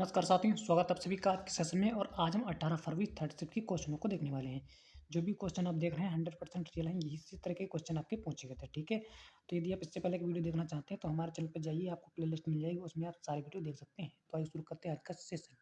नमस्कार साथियों, स्वागत है आप सभी का आज के सेशन में। और आज हम 18 फरवरी थर्ड शिफ्ट के क्वेश्चनों को देखने वाले हैं। जो भी क्वेश्चन आप देख रहे हैं 100% रियल हैं, इसी तरह के क्वेश्चन आपके पूछे गए थे। ठीक है, तो यदि आप इससे पहले की वीडियो देखना चाहते हैं तो हमारे चैनल पर जाइए, आपको प्लेलिस्ट मिल जाएगी, उसमें आप सारे वीडियो देख सकते हैं। तो आइए शुरू करते हैं आज का सेशन।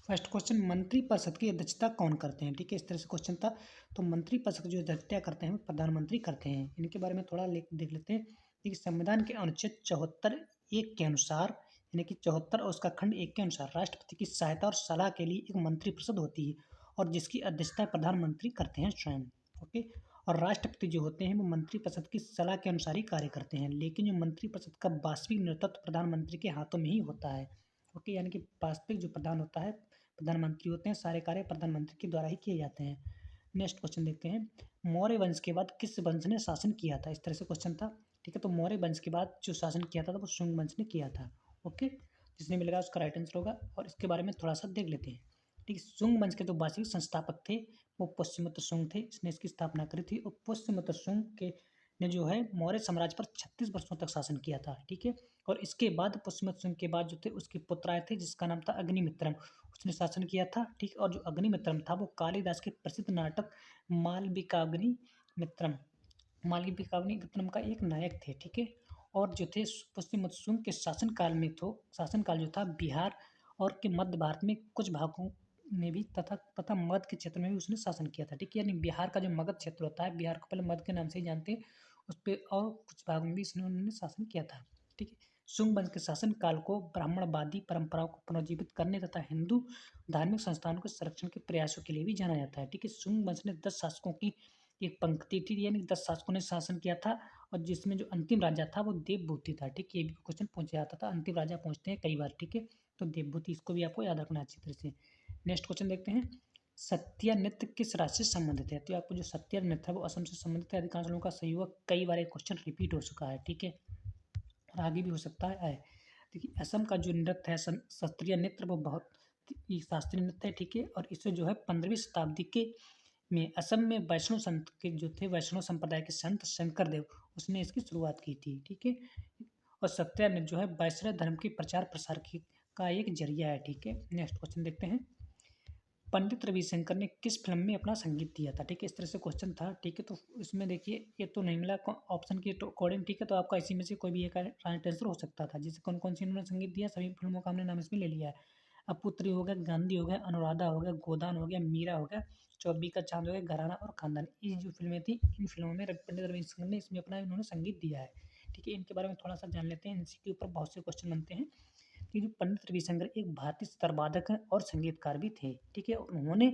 फर्स्ट क्वेश्चन, मंत्रिपरिषद की अध्यक्षता कौन करते हैं? ठीक है, इस तरह से क्वेश्चन था। तो मंत्रिपरिषद की जो अध्यक्षता करते हैं प्रधानमंत्री करते हैं। इनके बारे में थोड़ा देख लेते हैं। देखिए, संविधान के अनुच्छेद 74(1) के अनुसार, यानी कि 74 और उसका खंड 1 के अनुसार राष्ट्रपति की सहायता और सलाह के लिए एक मंत्रिपरिषद होती है और जिसकी अध्यक्षता प्रधानमंत्री करते हैं स्वयं। ओके। और राष्ट्रपति जो होते हैं वो मंत्रिपरिषद की सलाह के अनुसार ही कार्य करते हैं, लेकिन जो मंत्रिपरिषद का वास्तविक नेतृत्व प्रधानमंत्री के हाथों में ही होता है। ओके, यानी कि वास्तविक जो प्रधान होता है, प्रधानमंत्री होते हैं, सारे कार्य प्रधानमंत्री के द्वारा ही किए जाते हैं। नेक्स्ट क्वेश्चन देखते हैं, मौर्य वंश के बाद किस वंश ने शासन किया था? इस तरह से क्वेश्चन था। ठीक है, तो मौर्य वंश के बाद जो शासन किया था वो शुंग वंश ने किया था। ओके, जिसने मिलेगा उसका राइट आंसर होगा। और इसके बारे में थोड़ा सा देख लेते हैं। ठीक है, शुंग वंश के जो वास्तविक संस्थापक थे वो पुष्यमित्र शुंग थे, इसने इसकी स्थापना करी थी। और पुष्यमित्र शुंग के ने जो है मौर्य साम्राज्य पर 36 वर्षों तक शासन किया था। ठीक है, और इसके बाद पुष्यमित्र शुंग के बाद जो थे उसके पुत्र आए थे, जिसका नाम था अग्निमित्रम, उसने शासन किया था। ठीक, और जो अग्निमित्रम था वो कालिदास के प्रसिद्ध नाटक मालविकाग्निमित्रम मालविकाग्निमित्रम का एक नायक थे। ठीक है, और जो थे पुष्यमित्र शुंग के शासनकाल जो था बिहार और के मध्य भारत में कुछ भागों में भी तथा मध्य के क्षेत्र में भी उसने शासन किया था। ठीक है, यानी बिहार का जो मगध क्षेत्र होता है, बिहार को पहले मध्य के नाम से ही जानते हैं, उस पर और कुछ भागों में भी उन्होंने शासन किया था। ठीक है, शुंग वंश के शासन काल को ब्राह्मणवादी परंपराओं को पुनर्जीवित करने तथा हिंदू धार्मिक संस्थानों के संरक्षण के प्रयासों के लिए भी जाना जाता है। ठीक है, शुंग वंश ने 10 शासकों की एक पंक्ति थी, यानी 10 शासकों ने शासन किया था, और जिसमें जो अंतिम राजा था वो देवभूति था। ठीक है, ये भी क्वेश्चन पूछा जाता था, अंतिम राजा पूछते हैं कई बार। ठीक है, तो देवभूति, इसको भी आपको याद रखना अच्छी तरह से। नेक्स्ट क्वेश्चन देखते हैं, सत्या नृत्य किस राज्य से संबंधित है? तो आपको जो सत्या नृत्य है वो असम से संबंधित है। अधिकांश लोगों का सही हुआ, कई बार एक क्वेश्चन रिपीट हो चुका है। ठीक है, और आगे भी हो सकता है। देखिए, असम का जो नृत्य है शास्त्रीय नृत्य, वो बहुत ही शास्त्रीय नृत्य है। ठीक है, और इसे जो है 15वीं शताब्दी के में असम में वैष्णव संत के जो थे, वैष्णव संप्रदाय के संत शंकर देव, उसने इसकी शुरुआत की थी। ठीक है, और सत्या नृत्य जो है वैष्णव धर्म के प्रचार प्रसार की का एक जरिया है। ठीक है, नेक्स्ट क्वेश्चन देखते हैं, पंडित रविशंकर ने किस फिल्म में अपना संगीत दिया था? ठीक है, इस तरह से क्वेश्चन था। ठीक है, तो इसमें देखिए ये तो नहीं मिला ऑप्शन के अकॉर्डिंग। ठीक है, तो आपका इसी में से कोई भी एक राइट आंसर हो सकता था। जैसे कौन कौन सी इन्होंने संगीत दिया, सभी फिल्मों का हमने नाम इसमें ले लिया है। अपुत्री हो गया, गांधी हो गया, अनुराधा हो गया, गोदान हो गया, मीरा हो गया, चौबी का चांद हो गया, घराना और खानदान। ये जो फिल्में थी, इन फिल्मों में पंडित रविशंकर ने इसमें अपना इन्होंने संगीत दिया है। ठीक है, इनके बारे में थोड़ा सा जान लेते हैं, इनके ऊपर बहुत से क्वेश्चन बनते हैं। कि जो पंडित रविशंकर एक भारतीय सितार वादक हैं और संगीतकार भी थे। ठीक है, उन्होंने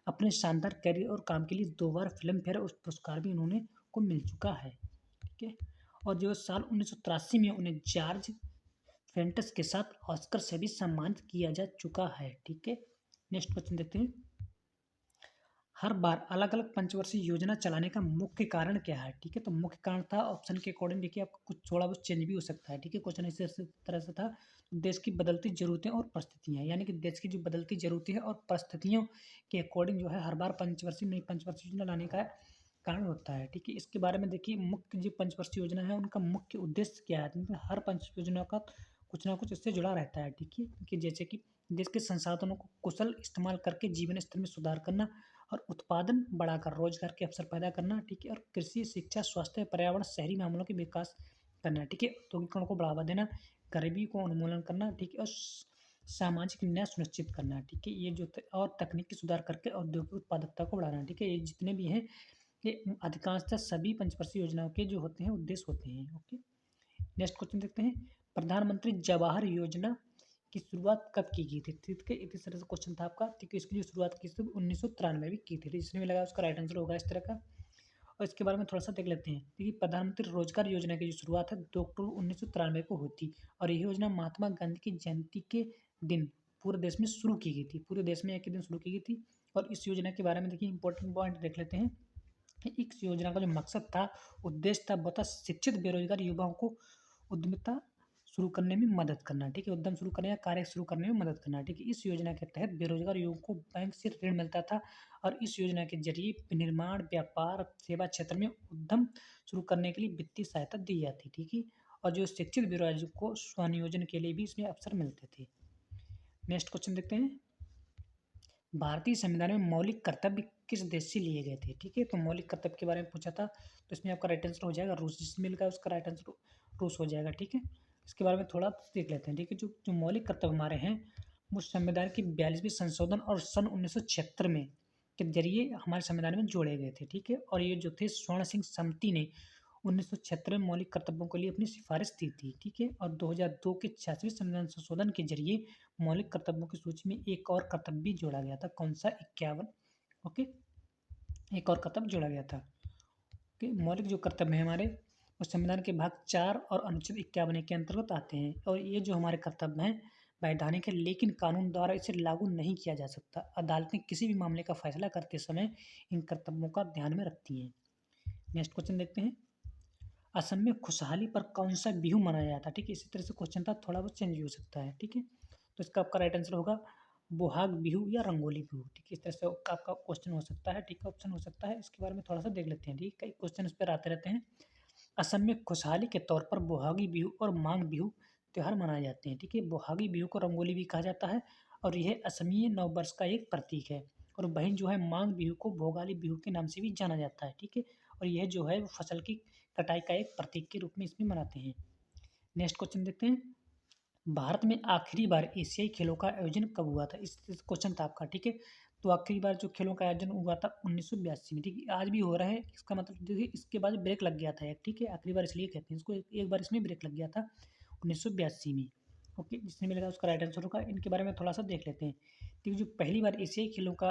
अपने शानदार करियर और काम के लिए 2 बार फिल्म फेयर उस पुरस्कार भी उन्होंने को मिल चुका है। ठीक है, और जो साल 1983 में उन्हें जॉर्ज फेंटस के साथ ऑस्कर से भी सम्मानित किया जा चुका है। ठीक है, नेक्स्ट क्वेश्चन देखते हैं, हर बार अलग-अलग पंचवर्षीय योजना चलाने का मुख्य कारण क्या है? ठीक है, तो मुख्य कारण था ऑप्शन के अकॉर्डिंग, देखिए आपको कुछ थोड़ा बहुत चेंज भी हो सकता है। ठीक है, क्वेश्चन इस तरह से था, देश की बदलती ज़रूरतें और परिस्थितियाँ, यानी कि देश की जो बदलती ज़रूरतें हैं और परिस्थितियों के अकॉर्डिंग जो है हर बार नई पंचवर्षीय योजना लाने का कारण होता है। ठीक है, इसके बारे में देखिए, मुख्य जो पंचवर्षीय योजना है उनका मुख्य उद्देश्य क्या है? मतलब हर पंच योजना का कुछ ना कुछ इससे जुड़ा रहता है। ठीक है, कि जैसे कि देश के संसाधनों को कुशल इस्तेमाल करके जीवन स्तर में सुधार करना और उत्पादन बढ़ाकर रोजगार के अवसर पैदा करना। ठीक है, और कृषि, शिक्षा, स्वास्थ्य, पर्यावरण, शहरी मामलों के विकास करना। ठीक है, औद्योगिकरण को बढ़ावा देना, गरीबी को उन्मूलन करना। ठीक है, और सामाजिक न्याय सुनिश्चित करना। ठीक है, ये जो और तकनीकी सुधार करके औद्योगिक उत्पादकता को बढ़ाना। ठीक है, ये जितने भी हैं, ये अधिकांशतः सभी पंचवर्षीय योजनाओं के जो होते हैं उद्देश्य होते हैं। ओके, नेक्स्ट क्वेश्चन देखते हैं, प्रधानमंत्री जवाहर योजना की शुरुआत कब की गई थी? ठीक है, इस तरह से क्वेश्चन था आपका। ठीक है, इसकी जो शुरुआत की थी 1993 में की थी, जिसने भी लगा उसका राइट आंसर होगा इस तरह का। और इसके बारे में थोड़ा सा देख लेते हैं। देखिए, प्रधानमंत्री रोजगार योजना की जो शुरुआत है 2 अक्टूबर 1993 को हुई थी, और यह योजना महात्मा गांधी की जयंती के दिन पूरे देश में शुरू की गई थी। पूरे देश में एक ही दिन शुरू की गई थी। और इस योजना के बारे में देखिए इंपॉर्टेंट पॉइंट देख लेते हैं। इस योजना का जो मकसद था, उद्देश्य था, वो था शिक्षित बेरोजगार युवाओं को उद्यमिता शुरू करने में मदद करना। ठीक है, उद्यम शुरू करने या कार्य शुरू करने में मदद करना। ठीक है, इस योजना के तहत बेरोजगार युवकों को बैंक से ऋण मिलता था, और इस योजना के जरिए विनिर्माण, व्यापार, सेवा क्षेत्र में उद्यम शुरू करने के लिए वित्तीय सहायता दी जाती। ठीक है, और जो शिक्षित बेरोजगारों को स्वनियोजन के लिए भी इसमें अवसर मिलते थे। नेक्स्ट क्वेश्चन देखते हैं, भारतीय संविधान में मौलिक कर्तव्य किस देश से लिए गए थे? ठीक है, तो मौलिक कर्तव्य के बारे में पूछा था, तो इसमें आपका राइट आंसर हो जाएगा रूस, जिसमें मिल गया उसका राइट आंसर रूस हो जाएगा। ठीक है, इसके बारे में थोड़ा देख लेते हैं। ठीक है, जो जो मौलिक कर्तव्य हमारे हैं वो संविधान की 42वीं संशोधन और सन 1976 में के जरिए हमारे संविधान में जोड़े गए थे। ठीक है, और ये जो थे स्वर्ण सिंह समिति ने 1976 में मौलिक कर्तव्यों के लिए अपनी सिफारिश दी थी। ठीक है, और 2002 के 86वें संविधान संशोधन के जरिए मौलिक कर्तव्यों की सूची में एक और कर्तव्य भी जोड़ा गया था। कौन सा? 51। ओके, एक और कर्तव्य जोड़ा गया था। ओके, मौलिक जो कर्तव्य है हमारे वो संविधान के भाग 4 और अनुच्छेद 51 के अंतर्गत आते हैं, और ये जो हमारे कर्तव्य हैं वैधानिक है, लेकिन कानून द्वारा इसे लागू नहीं किया जा सकता। अदालतें किसी भी मामले का फैसला करते समय इन कर्तव्यों का ध्यान में रखती हैं। नेक्स्ट क्वेश्चन देखते हैं, असम में खुशहाली पर कौन सा बिहू मनाया जाता है? ठीक है, इसी तरह से क्वेश्चन था, थोड़ा बहुत चेंज भी हो सकता है। ठीक है, तो इसका आपका राइट आंसर होगा बोहाग बिहू या रंगोली बिहू। ठीक है, इस तरह से आपका क्वेश्चन हो सकता है। ठीक है, ऑप्शन हो सकता है। इसके बारे में थोड़ा सा देख लेते हैं। ठीक है, कई क्वेश्चन इस पर आते रहते हैं। असम में खुशहाली के तौर पर बोहागी बिहू और मांग बिहू त्योहार मनाए जाते हैं। ठीक है, बोहागी बिहू को रंगोली भी कहा जाता है और यह असमिया नववर्ष का एक प्रतीक है। और वहीं जो है मांग बिहू को भोगाली बिहू के नाम से भी जाना जाता है। ठीक है, और यह जो है वो फसल की कटाई का एक प्रतीक के रूप में इसमें मनाते हैं। नेक्स्ट क्वेश्चन देखते हैं, भारत में आखिरी बार एशियाई खेलों का आयोजन कब हुआ था? इस क्वेश्चन था आपका। ठीक है, तो आखिरी बार जो खेलों का आयोजन हुआ था 1982 में। ठीक है, आज भी हो रहा है। इसका मतलब देखिए इसके बाद ब्रेक लग गया था एक। ठीक है, आखिरी बार इसलिए कहते हैं इसको, एक बार इसमें ब्रेक लग गया था 1982 में। ओके, जिसमें मिलेगा उसका राइट आंसर होगा। इनके बारे में थोड़ा सा देख लेते हैं। ठीक है, जो पहली बार एशियाई खेलों का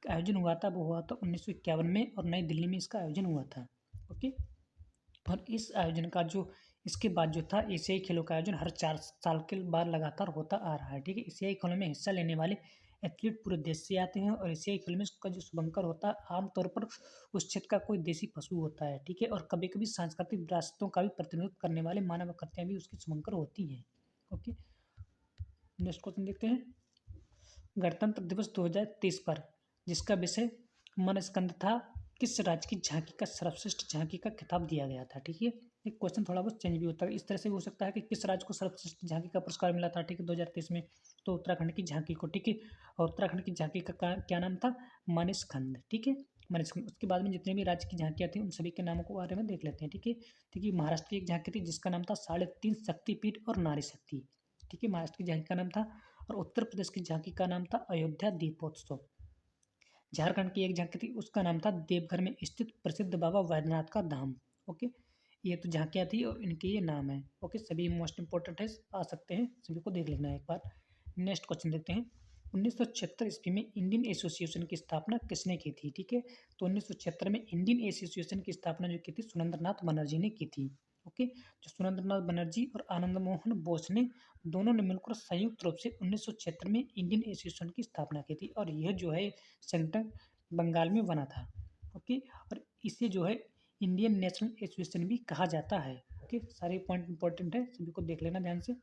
आयोजन हुआ था वो हुआ था 1951 में, और नई दिल्ली में इसका आयोजन हुआ था। ओके, और इस आयोजन का जो इसके बाद जो था एशियाई खेलों का आयोजन हर 4 साल के बाद लगातार होता आ रहा है। ठीक है, एशियाई खेलों में हिस्सा लेने वाले एथलीट पूरे देश से आते हैं, और एशियाई खेलों में उसका जो शुभंकर होता है आमतौर पर उस क्षेत्र का कोई देसी पशु होता है। ठीक है, और कभी कभी सांस्कृतिक विरासतों का भी प्रतिनिधित्व करने वाले मानव आकृतियाँ भी उसकी शुभंकर होती हैं। ओके, नेक्स्ट क्वेश्चन देखते हैं, गणतंत्र दिवस 2023 पर जिसका विषय मनस्कंद था, किस राज्य की झांकी का सर्वश्रेष्ठ झांकी का खिताब दिया गया था? ठीक है, एक क्वेश्चन थोड़ा बहुत चेंज भी होता है। इस तरह से भी हो सकता है कि किस राज्य को सर्वश्रेष्ठ झांकी का पुरस्कार मिला था? ठीक है, 2023 में तो उत्तराखंड की झांकी को। ठीक है, और उत्तराखंड की झांकी का क्या नाम था? मानसखंड। ठीक है, मानसखंड। उसके बाद में जितने भी राज्य की झांकियाँ थी उन सभी के नामों के बारे में देख लेते हैं। ठीक है, ठीक है, महाराष्ट्र की एक झांकी थी जिसका नाम था 3.5 शक्तिपीठ और नारी शक्ति। ठीक है, महाराष्ट्र की झांकी का नाम था। और उत्तर प्रदेश की झांकी का नाम था अयोध्या दीपोत्सव। झारखंड की एक झांकी थी उसका नाम था देवघर में स्थित प्रसिद्ध बाबा वैद्यनाथ का धाम। ओके, ये तो झांकियाँ थी और इनके ये नाम है। ओके, सभी मोस्ट इंपॉर्टेंट है, आ सकते हैं, सभी को देख लेना है एक बार। नेक्स्ट क्वेश्चन देखते हैं, 1976 ईस्वी में इंडियन एसोसिएशन की स्थापना किसने की थी? ठीक है, तो 1976 में इंडियन एसोसिएशन की स्थापना जो की थी सुरेंद्रनाथ बनर्जी ने की थी। ओके, जो सुरेंद्रनाथ बनर्जी और आनंद मोहन बोस ने दोनों ने मिलकर संयुक्त रूप से 1976 में इंडियन एसोसिएशन की स्थापना की थी, और यह जो है संगठन बंगाल में बना था। ओके, और इसे जो है इंडियन नेशनल एसोसिएशन भी कहा जाता है। ओके, सारे पॉइंट इंपॉर्टेंट है, सभी को देख लेना ध्यान से।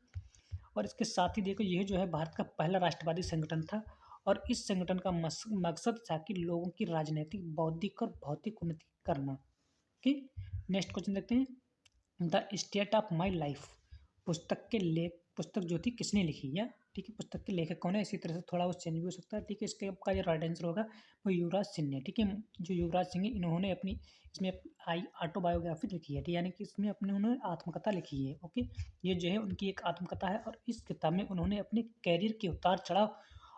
और इसके साथ ही देखो यह जो है भारत का पहला राष्ट्रवादी संगठन था, और इस संगठन का मकसद था कि लोगों की राजनीतिक, बौद्धिक और भौतिक उन्नति करना। ओके, नेक्स्ट क्वेश्चन देखते हैं, the state of my life पुस्तक जो थी किसने लिखी है? ठीक है, पुस्तक के लेखक कौन है? इसी तरह से थोड़ा बहुत चेंज भी हो सकता है। ठीक है, इसके आपका जो राइट आंसर होगा वो युवराज सिंह ने। ठीक है, जो युवराज सिंह है इन्होंने अपनी इसमें ऑटोबायोग्राफी लिखी है। यानी कि इसमें अपने उन्होंने आत्मकथा लिखी है। ओके, ये जो है उनकी एक आत्मकथा है, और इस किताब में उन्होंने अपने कैरियर के उतार चढ़ाव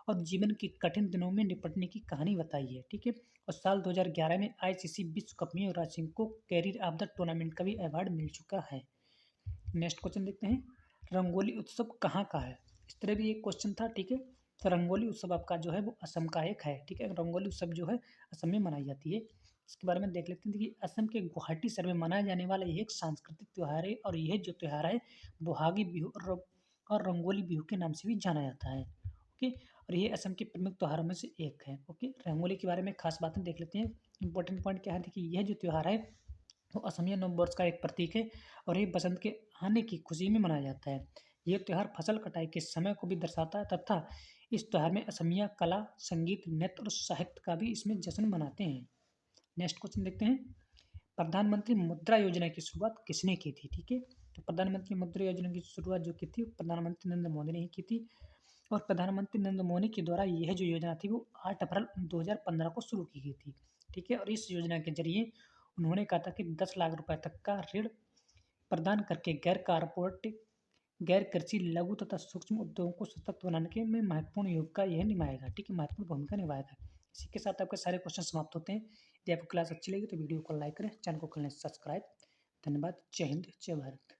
और जीवन के कठिन दिनों में निपटने की कहानी बताई है। ठीक है, और साल 2011 में आईसीसी विश्व कप में युवराज सिंह को कैरियर ऑफ द टूर्नामेंट का भी अवार्ड मिल चुका है। नेक्स्ट क्वेश्चन देखते हैं, रंगोली उत्सव कहाँ का है? इस तरह भी एक क्वेश्चन था। ठीक है, तो रंगोली उत्सव आपका जो है वो असम का एक है। ठीक है, रंगोली उत्सव जो है असम में मनाई जाती है। इसके बारे में देख लेते हैं। देखिए, असम के गुवाहाटी शहर में मनाया जाने वाला ये एक सांस्कृतिक त्यौहार है, और यह जो त्यौहार है बोहागी बिहू और रंगोली बिहू के नाम से भी जाना जाता है। ओके, और ये असम के प्रमुख त्योहारों में से एक है। ओके, रंगोली के बारे में खास बातें देख लेते हैं। इंपॉर्टेंट पॉइंट क्या है? देखिए, यह जो त्यौहार है वो असमिया नववर्ष का एक प्रतीक है, और ये बसंत के आने की खुशी में मनाया जाता है। ये त्यौहार फसल कटाई के समय को भी दर्शाता है, तथा इस त्यौहार में असमिया कला, संगीत, नृत्य और साहित्य का भी इसमें जश्न मनाते हैं। नेक्स्ट क्वेश्चन देखते हैं, प्रधानमंत्री मुद्रा योजना की शुरुआत किसने की थी? ठीक है, तो तो प्रधानमंत्री मुद्रा योजना की शुरुआत जो की थी प्रधानमंत्री नरेंद्र मोदी ने ही की थी और प्रधानमंत्री नरेंद्र मोदी के द्वारा यह जो योजना थी वो 8 अप्रैल 2015 को शुरू की गई थी। ठीक है? और इस योजना के ज़रिए उन्होंने कहा था कि 10 लाख रुपए तक का ऋण प्रदान करके गैर कृषि लघु तथा सूक्ष्म उद्योगों को सशक्त बनाने के में महत्वपूर्ण योगदान यह निभाएगा। ठीक है? महत्वपूर्ण भूमिका निभाएगा। इसी के साथ आपके सारे क्वेश्चन समाप्त होते हैं। यदि आपको क्लास अच्छी लगी तो वीडियो को लाइक करें, चैनल को कर लें सब्सक्राइब। धन्यवाद। जय हिंद, जय भारत।